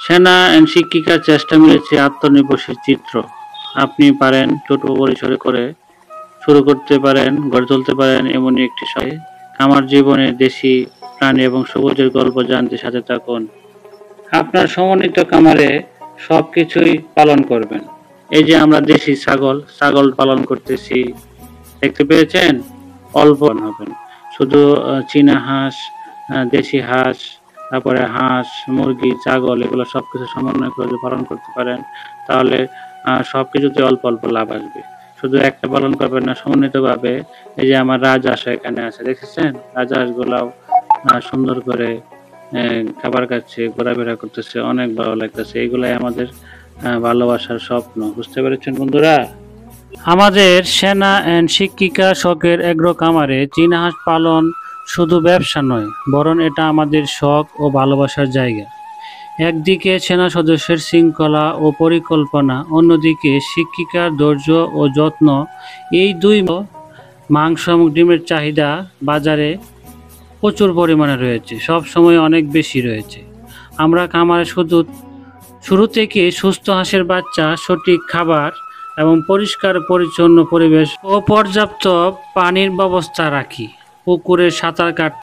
সেনা শিক্ষিকার চেষ্টা মিলেছে আত্মনির্ভরশীল চিত্র। আপনি পারেন ছোট পরিসরে করে শুরু করতে পারেন, গড়ে তুলতে পারেন এমনই একটি শহরে। আমার জীবনে দেশি প্রাণী এবং সবুজের গল্প জানতে সাথে থাকুন। আপনার সমন্বিত খামারে সবকিছুই পালন করবেন। এই যে আমরা দেশি ছাগল পালন করতেছি, দেখতে পেয়েছেন? অল্প হবেন। শুধু চীনা হাঁস, দেশি হাঁস, তারপরে হাঁস, মুরগি, ছাগল এগুলো সবকিছু সমন্বয় করে যদি পালন করতে পারেন, তাহলে সবকিছুতে অল্প অল্প লাভ আসবে। শুধু একটা পালন করবেন না, সমন্বিতভাবে। এই যে আমার রাজহাঁস এখানে আছে, দেখেছেন? রাজহাঁসগুলাও সুন্দর করে খাবার খাচ্ছে, ঘোরাফেরা করতেছে, অনেক ভালো লাগতেছে। এগুলাই আমাদের ভালোবাসার স্বপ্ন। বুঝতে পেরেছেন বন্ধুরা? আমাদের সেনা অ্যান্ড শিক্ষিকা শখের এগ্রো খামারে চীনা হাঁস পালন শুধু ব্যবসা নয়, বরং এটা আমাদের শখ ও ভালোবাসার জায়গা। একদিকে সেনা সদস্যের শৃঙ্খলা ও পরিকল্পনা, অন্যদিকে শিক্ষিকার ধৈর্য ও যত্ন। এই দুই মাংস এবং ডিমের চাহিদা বাজারে প্রচুর পরিমাণে রয়েছে, সব সময় অনেক বেশি রয়েছে। আমরা খামারে শুরু থেকে সুস্থ হাঁসের বাচ্চা, সঠিক খাবার এবং পরিষ্কার পরিচ্ছন্ন পরিবেশ ও পর্যাপ্ত পানির ব্যবস্থা রাখি। পুকুরে সাঁতার কাটতে